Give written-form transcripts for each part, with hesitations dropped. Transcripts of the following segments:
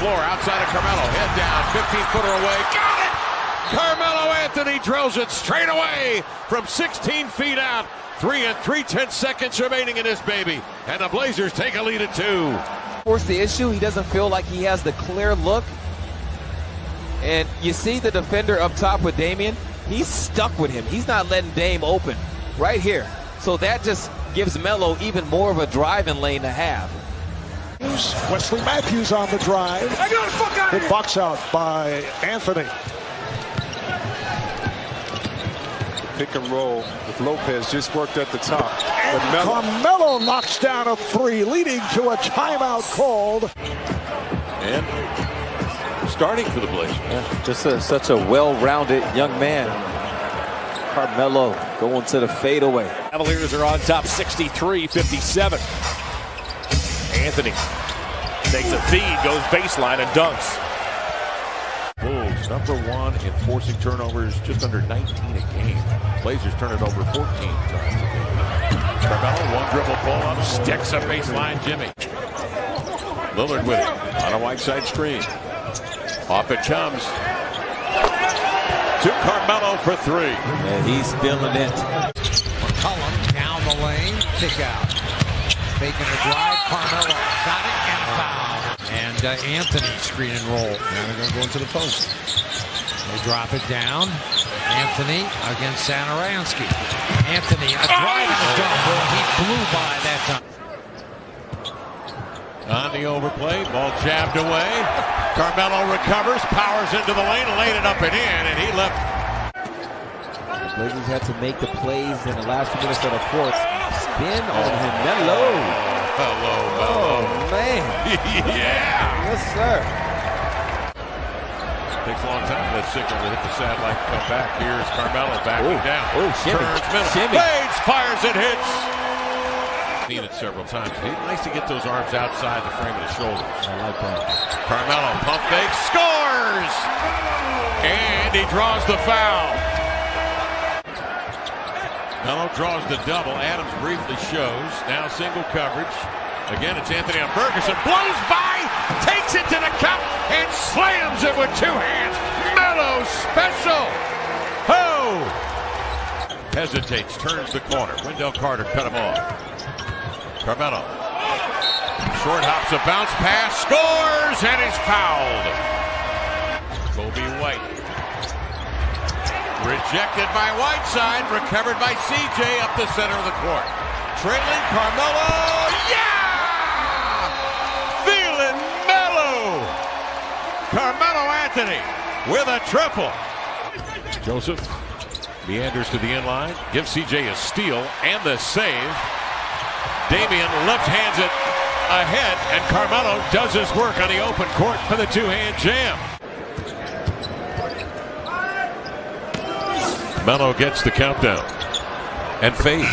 floor outside of Carmelo. Head down, 15-footer away. Got it! Carmelo Anthony drills it straight away from 16 feet out. 3 3/10 remaining in this baby. And the Blazers take a lead at 2. Force the issue. He doesn't feel like he has the clear look. And you see the defender up top with Damian. He's stuck with him. He's not letting Dame open right here. So that just gives Melo even more of a driving lane to have. Wesley Matthews on the drive. Good box out by Anthony. Pick and roll with Lopez just worked at the top. And Carmelo knocks down a 3, leading to a timeout called. And starting for the Blazers. Yeah, just such a well-rounded young man. Carmelo going to the fadeaway. Cavaliers are on top 63-57. Anthony takes a feed, goes baseline and dunks. Bulls #1 in forcing turnovers, just under 19 a game. Blazers turn it over 14 times a game. Carmelo, one dribble pull-up, sticks a baseline Jimmy. Lillard with it on a white side screen. Off it comes to Carmelo for 3. And he's feeling it. McCollum down the lane, kick out. Making the drive, Carmelo got it and foul. And Anthony screen and roll. Now they're going to go into the post. They drop it down. Anthony against Satoransky. Anthony, a drive and a dunk. He blew by that time. On the overplay, ball jabbed away. Carmelo recovers, powers into the lane, laid it up and in, and he left. The Blazers had to make the plays in the last 2 minutes of the fourth. Spin on him, Melo. Hello, Melo. Oh, man. Yeah. Yes, sir. Takes a long time for that signal to hit the satellite and come back. Here's Carmelo backing down. Shimmy. Turns middle. Shimmy. Fades, fires, and hits. Seen it several times. Nice to get those arms outside the frame of the shoulders. I like that. Carmelo, pump fake, scores! And he draws the foul. Melo draws the double. Adams briefly shows. Now single coverage. Again, it's Anthony on Ferguson. Blows by, takes it to the cup, and slams it with 2 hands. Melo special. Oh! Hesitates, turns the corner. Wendell Carter cut him off. Carmelo. Short hops a bounce pass, scores, and is fouled. Kobe White. Rejected by Whiteside, recovered by CJ up the center of the court. Trailing Carmelo, yeah! Feeling Melo! Carmelo Anthony with a triple. Joseph meanders to the inline, gives CJ a steal and the save. Damian left hands it ahead, and Carmelo does his work on the open court for the 2-hand jam. Melo gets the countdown and fades.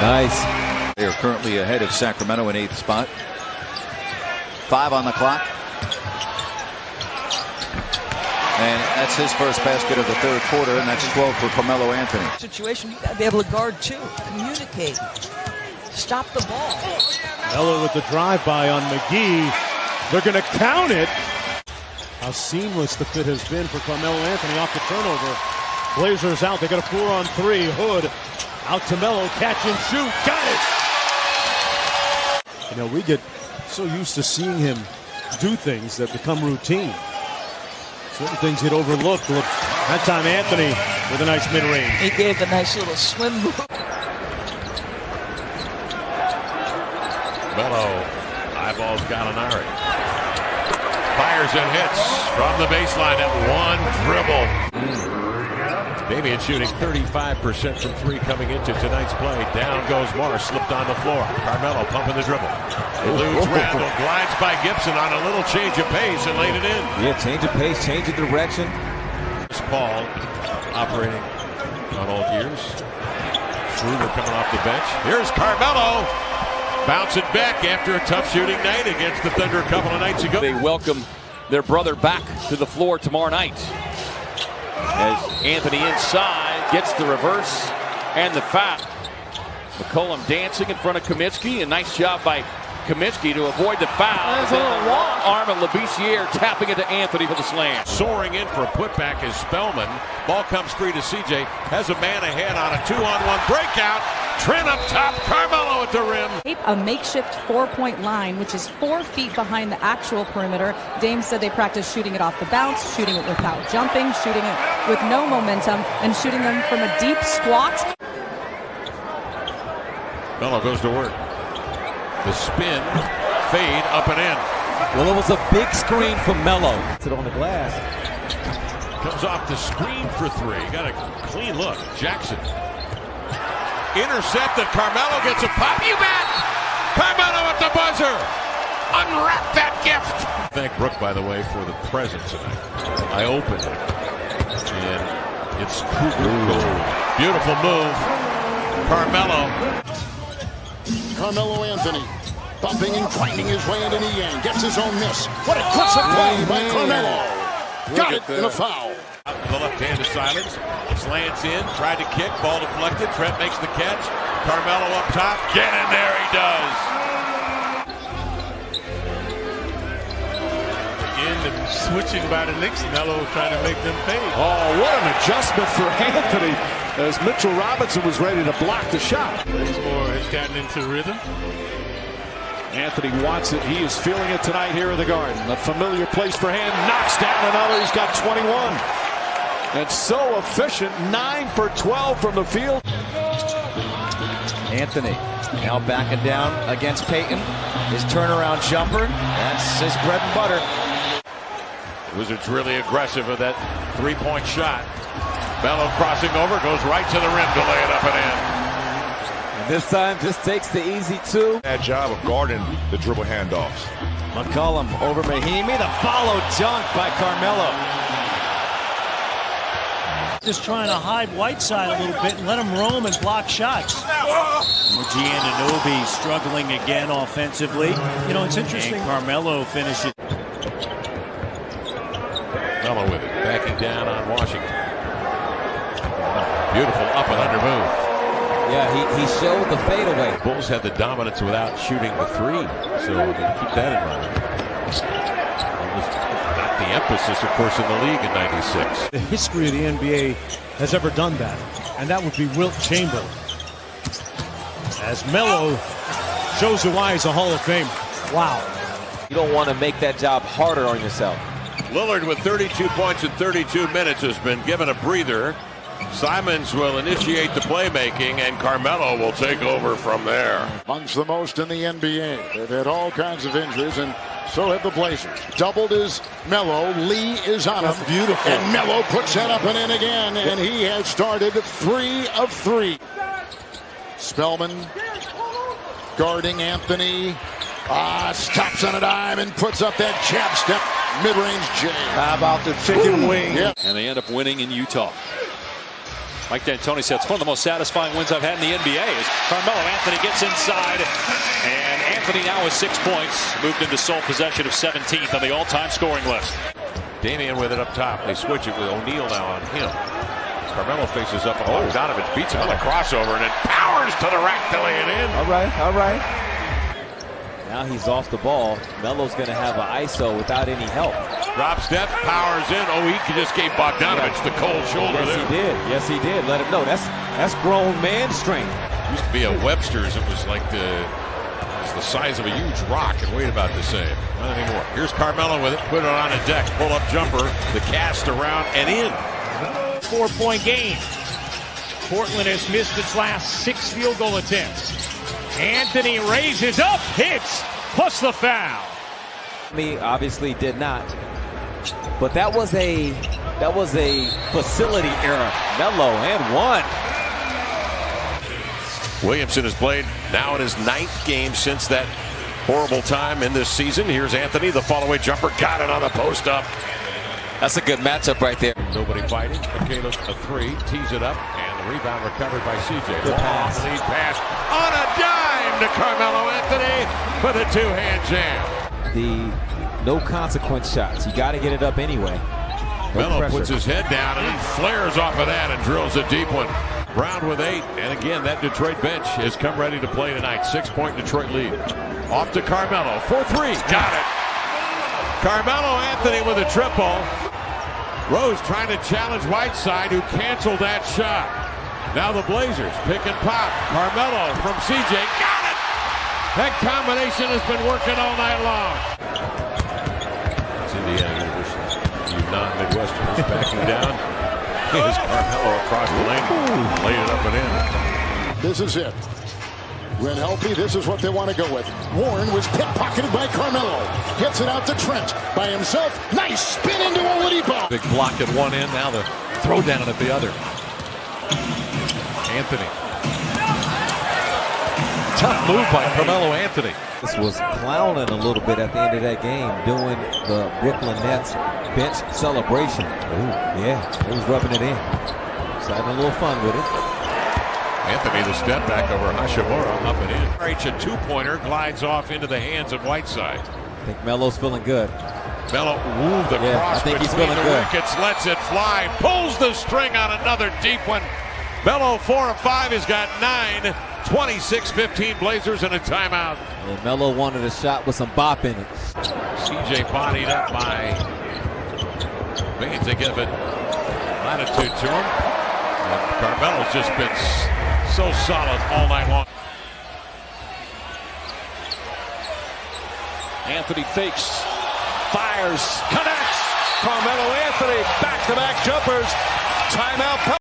Nice. They are currently ahead of Sacramento in 8th spot. 5 on the clock. And that's his first basket of the 3rd quarter, and that's 12 for Carmelo Anthony. Situation, you got to be able to guard too. Communicate. Stop the ball. Melo with the drive-by on McGee. They're going to count it. How seamless the fit has been for Carmelo Anthony off the turnover. Blazers out. They got a 4-on-3. Hood out to Melo. Catch and shoot. Got it. You know, we get so used to seeing him do things that become routine. Certain things get overlooked. Look, that time Anthony with a nice mid-range. He gave a nice little swim move. Melo eyeballs Gallinari. Fires and hits from the baseline at one dribble. Damian shooting 35% from 3 coming into tonight's play. Down goes Morris, slipped on the floor. Carmelo pumping the dribble. Eludes Randall, glides by Gibson on a little change of pace and laid it in. Yeah, change of pace, change of direction. Paul operating on all gears. Schroeder coming off the bench. Here's Carmelo. Bouncing back after a tough shooting night against the Thunder a couple of nights ago. They welcome their brother back to the floor tomorrow night. As Anthony inside gets the reverse and the foul. McCollum dancing in front of Kaminsky. A nice job by Kaminsky to avoid the foul. There's a Then little the long walk. arm of Labissiere tapping it to Anthony for the slam. Soaring in for a putback is Spellman. Ball comes free to CJ. Has a man ahead on a 2-on-1 breakout. Trent up top. Carmelo at the rim. A makeshift 4-point line, which is 4 feet behind the actual perimeter. Dame said they practice shooting it off the bounce, shooting it without jumping, shooting it with no momentum, and shooting them from a deep squat. Melo goes to work. The spin, fade, up and in. Well, it was a big screen for Melo. It's on the glass. Comes off the screen for 3. Got a clean look. Jackson. Intercepted. Carmelo gets a pop. You bet! Carmelo at the buzzer. Unwrap that gift. Thank Brooke, by the way, for the present tonight. I opened it. And it's Cougar gold. Beautiful move. Carmelo. Carmelo Anthony bumping and grinding his way into Niang. Gets his own miss. What a aggressive play by Carmelo. Got it in a foul. The left hand to Silence. Slants in. Tried to kick. Ball deflected. Trent makes the catch. Carmelo up top. Get in there. He does. In the switching by the Knicks, Melo trying to make them pay. Oh, what an adjustment for Anthony as Mitchell Robinson was ready to block the shot. Bazemore has gotten into rhythm. Anthony wants it. He is feeling it tonight here in the Garden. A familiar place for him. Knocks down another. He's got 21. And so efficient. 9 for 12 from the field. Anthony now backing down against Payton. His turnaround jumper. That's his bread and butter. Wizards really aggressive with that 3-point shot. Melo crossing over, goes right to the rim to lay it up and in. And this time just takes the easy 2. Bad job of guarding the dribble handoffs. McCollum over Mahimi. The follow dunk by Carmelo. Just trying to hide Whiteside a little bit and let him roam and block shots. Giannobi struggling again offensively. You know, it's interesting. And Carmelo finishes. Melo with it, backing down on Washington. Beautiful up and under move. Yeah, he showed the fadeaway. Bulls had the dominance without shooting the 3, so keep that in mind. It was not the emphasis, of course, in the league in '96. The history of the NBA has ever done that, and that would be Wilt Chamberlain. As Melo shows you why he's a Hall of Famer. Wow. You don't want to make that job harder on yourself. Lillard with 32 points in 32 minutes has been given a breather. Simons will initiate the playmaking, and Carmelo will take over from there. Amongst the most in the NBA. They've had all kinds of injuries, and so have the Blazers. Doubled is Melo. Lee is on him. Beautiful. And Melo puts that up and in again, and he has started 3 of 3. Spellman guarding Anthony. Stops on a dime and puts up that jab step mid-range jam. How about the chicken wing? Yeah. And they end up winning in Utah. Mike D'Antoni said it's one of the most satisfying wins I've had in the NBA as Carmelo Anthony gets inside. And Anthony now with 6 points. Moved into sole possession of 17th on the all-time scoring list. Damian with it up top. They switch it with O'Neal now on him. Carmelo faces up. Donovan beats him on the crossover and then powers to the rack to lay it in. All right. Now he's off the ball. Melo's going to have an ISO without any help. Drop step, powers in. He just gave Bogdanovich the cold shoulder there. Yes, he did. Let him know. That's grown man strength. Used to be a Webster's. It was like the size of a huge rock and weighed about the same. Not anymore. Here's Carmelo with it. Put it on a deck. Pull up jumper. The cast around and in. 4-point game. Portland has missed its last 6 field goal attempts. Anthony raises up, hits, plus the foul. Me obviously did not, but that was a facility error. Melo and 1. Williamson has played now in his 9th game since that horrible time in this season. Here's Anthony, the follow-away jumper, got it on the post up. That's a good matchup right there. Nobody fighting. Michaela a 3, tees it up, and the rebound recovered by CJ. Good pass. Lead pass on a dime to Carmelo Anthony for the 2-hand jam. The no consequence shots. You got to get it up anyway. Melo puts his head down and then flares off of that and drills a deep one. Brown with 8. And again, that Detroit bench has come ready to play tonight. 6-point Detroit lead. Off to Carmelo. 4-3. Got it. Carmelo Anthony with a triple. Rose trying to challenge Whiteside, who canceled that shot. Now the Blazers pick and pop. Carmelo from CJ. Got it! That combination has been working all night long. It's Indiana University. You non-Midwesterners backing down. Here's Carmelo across the lane. Laid it up and in. This is it. When healthy, this is what they want to go with. Warren was pickpocketed by Carmelo. Hits it out to Trent by himself. Nice spin into Oladipo. Big block at one end. Now the throw down at the other. Anthony. Tough move by Carmelo Anthony. This was clowning a little bit at the end of that game, doing the Brooklyn Nets bench celebration. Ooh, yeah, he was rubbing it in. He's having a little fun with it. Anthony, the step back over Hashimura, up and in. A two-pointer glides off into the hands of Whiteside. I think Melo's feeling good. Melo, the cross I think he's between feeling the good. wickets, lets it fly, pulls the string on another deep one. Melo 4 of 5 has got 9. 26-15 Blazers and a timeout. And Melo wanted a shot with some bop in it. CJ bodied up by Baines. They give it latitude to him. And Carmelo's just been so solid all night long. Anthony fakes, fires, connects. Carmelo Anthony, back-to-back jumpers. Timeout.